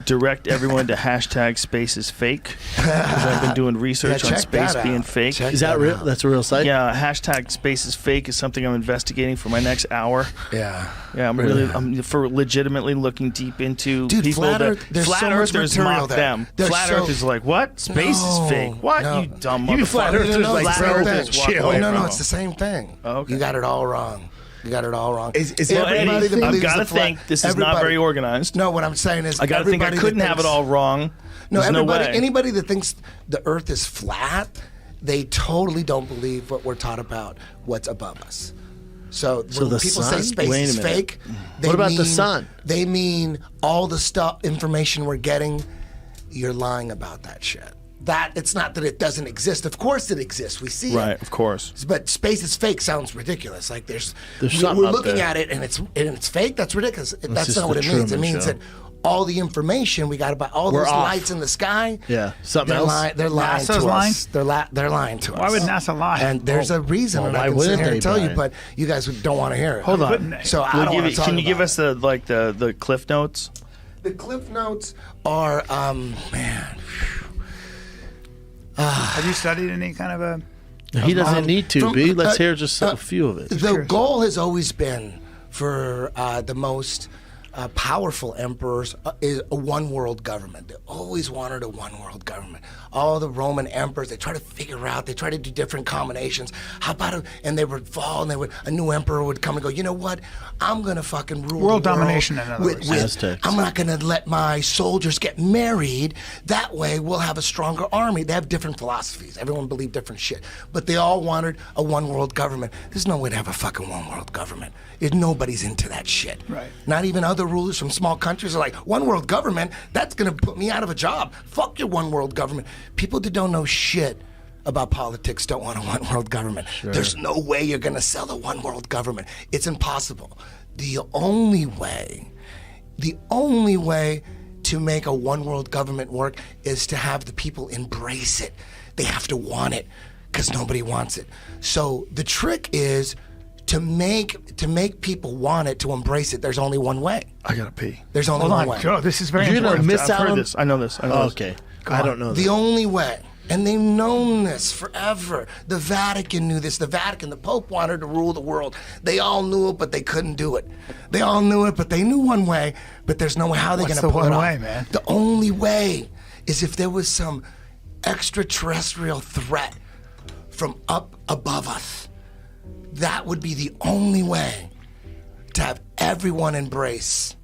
direct everyone to hashtag space is fake. Because I've been doing research on space being fake. Is that real? That's a real site? Yeah, hashtag space is fake is something I'm investigating for my next hour. Yeah. Yeah, I'm legitimately looking deep into Dude, people flat that Earth, there's flat so much earthers material mock there. them. There's Flat Earth is like, what? Space is fake. What? No. You dumb You flat motherfucker. earthers like, Flat bro, earthers walk chill. away No, from it's the them. same thing. Oh, okay. You got it all wrong. You got it all wrong. Is Well, everybody Eddie, that I've believes got to the flat- think this is not everybody- very organized. No, what I'm saying is I got to think I everybody that couldn't have it thinks- all wrong. No, There's everybody, no way. anybody that thinks the Earth is flat, they totally don't believe what we're taught about what's above us. So when the people sun? say space Wait a is minute. fake, they What about the mean- sun? They mean all the stuff, information we're getting. You're lying about that shit. That it's not that it doesn't exist. Of course it exists. We see Right, it. of course. But space is fake sounds ridiculous. Like There's something we're up looking there. at it and it's fake. That's ridiculous. That's just not what the it means. It Truman means Show. that all the information we got about all We're those off. lights in the sky. Yeah, something else? They're lying NASA's to lying? us. They're lying to us. Why would NASA lie? And there's a reason, well, and why I can sit wouldn't here and they, tell you, Brian? but you guys don't want to hear it. Hold on. Wouldn't they? So I We'll don't give want you- to talk can you about give it. us the cliff notes? The cliff notes are man. Have you studied any kind of a... He doesn't need to, from- B. Let's hear just a few of it. The goal has always been for the most powerful emperors is a one world government. They always wanted a one world government. All the Roman emperors, they try to figure out, they try to do different combinations. How about and they would fall, and a new emperor would come and go, you know what? I'm gonna fucking rule World the world domination, in other words. Aztecs. I'm not gonna let my soldiers get married. That way we'll have a stronger army. They have different philosophies. Everyone believed different shit. But they all wanted a one world government. There's no way to have a fucking one world government. Nobody's into that shit. Right. Not even other rulers from small countries are like, one world government, that's gonna put me out of a job. Fuck your one world government. People that don't know shit about politics don't want a one world government. There's no way you're gonna sell a one world government. It's impossible. The only way to make a one world government work is to have the people embrace it. They have to want it because nobody wants it. So the trick is to make people want it, to embrace it. There's only one way. I gotta pee. There's only Hold one on, way. Joe, this is very You're gonna important. miss I've out heard on this. I know this. I know this. Okay. I don't know The that. only way, and they've known this forever. The Vatican knew this. The Vatican, the Pope wanted to rule the world. They all knew it, but they couldn't do it. They all knew it, but they knew one way, but there's no way how they're What's going to the pull it one off. way, man? The only way is if there was some extraterrestrial threat from up above us. That would be the only way to have everyone embrace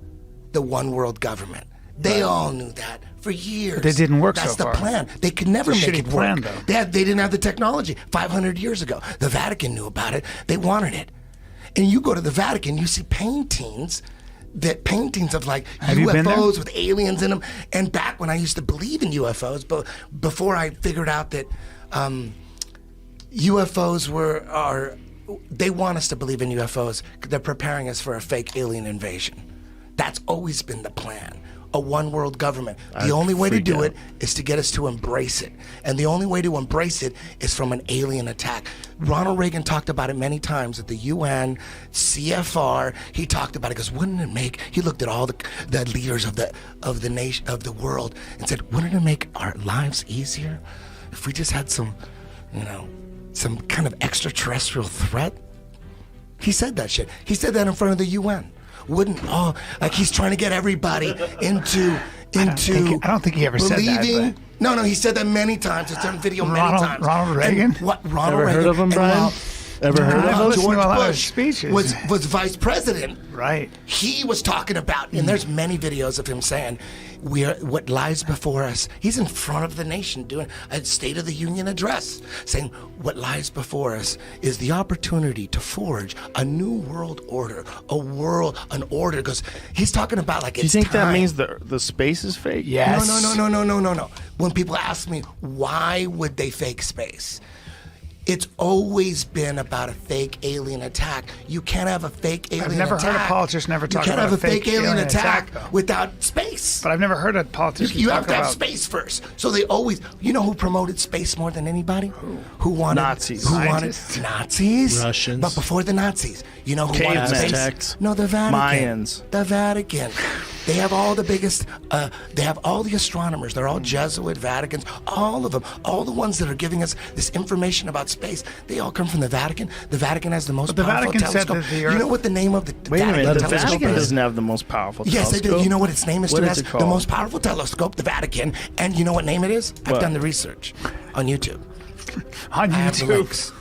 the one world government. They all knew that for years. But it didn't work That's so far. the plan. They could never It's a make shitty it plan, work. though. They didn't have the technology 500 years ago. The Vatican knew about it. They wanted it. And you go to the Vatican, you see paintings of like Have you been there? UFOs with aliens in them. And back when I used to believe in UFOs, but before I figured out that UFOs they want us to believe in UFOs. They're preparing us for a fake alien invasion. That's always been the plan. A one world government. The only way to do it is to get us to embrace it. And the only way to embrace it is from an alien attack. Ronald Reagan talked about it many times at the UN, CFR. He talked about it because wouldn't it make, he looked at all the leaders of the nation, of the world, and said, wouldn't it make our lives easier if we just had some kind of extraterrestrial threat? He said that shit. He said that in front of the UN. Like he's trying to get everybody into I don't think he ever said that, believing. No, he said that many times. It's on video many times. Ronald Reagan? And what Ronald Ever Reagan? heard of him, and Brian? while- Ever heard I've of him? listened to George a lot of Bush speeches. was vice president. Right. He was talking about, and there's many videos of him saying, what lies before us. He's in front of the nation doing a State of the Union address, saying what lies before us is the opportunity to forge a new world order, an order. Because he's talking about like Do you it's think that time. means the space is fake? Yes. No. When people ask me why would they fake space, it's always been about a fake alien attack. You can't have a fake alien attack. I've never heard a politician ever talk You can't about have a fake alien attack though. without space. But I've never heard a politician You talk have to have about space first. So they always, you know who promoted space more than anybody? Who wanted Nazis. Who wanted Scientists. Nazis? Russians. But before the Nazis, you know who wanted Cavemen. space? Aztecs. No, the Vatican. Mayans. The Vatican. They have all the biggest. They have all the astronomers. They're all Jesuit, Vaticans, all of them. All the ones that are giving us this information about space. They all come from the Vatican. The Vatican has the most powerful Vatican said telescope. that the Earth- You know what the name of the Wait a minute. The telescope Vatican is? doesn't have the most powerful Yes, telescope. they do. You know what its name is? What too, is guys? it called? The most powerful telescope, the Vatican. And you know what name it is? I've What? done the research on YouTube. On I have the YouTube. links.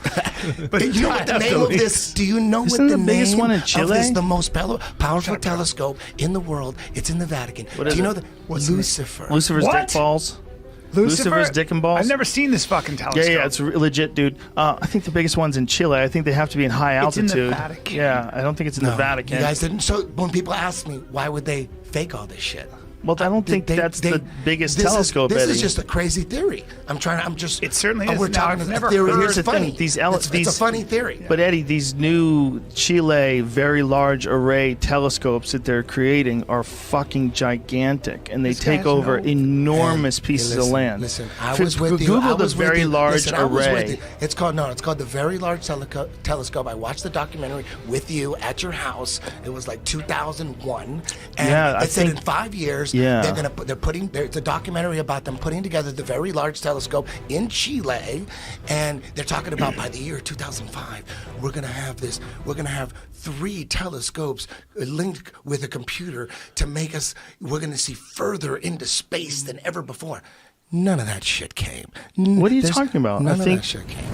But You know what the name of this? Do you know Isn't what the the biggest name one in of Chile? this? The most powerful telescope in the world. It's in the Vatican. What Do is you know it? the Lucifer? Lucifer's What? dick balls. Lucifer? Lucifer's dick and balls? I've never seen this fucking telescope. Yeah, it's legit, dude. I think the biggest one's in Chile. I think they have to be in high It's in altitude. the Vatican. Yeah, I don't think it's in the Vatican. You guys didn't. So when people ask me why would they fake all this shit? Well, I don't think that's the biggest telescope, This Eddie. is just a crazy theory. I'm just. It certainly oh, is. We're Now, talking I've a never theory. heard- Here's the It's funny. thing, these it's a funny theory. But Eddie, these new Chile Very Large Array telescopes that they're creating are fucking gigantic, and they These take guys over know. enormous pieces of listen, land. Listen, I F- was with you. Google I the was with Very you. Large Listen, I was with Array. you. It's called the Very Large Telescope. I watched the documentary with you at your house. It was like 2001, and Yeah, I it said think- in 5 years Yeah. it's a documentary about them putting together the Very Large Telescope in Chile, and they're talking about by the year 2005 we're gonna have 3 telescopes linked with a computer to make us. We're gonna see further into space than ever before. None of that shit came. What are you There's- talking about? None I of think that shit came.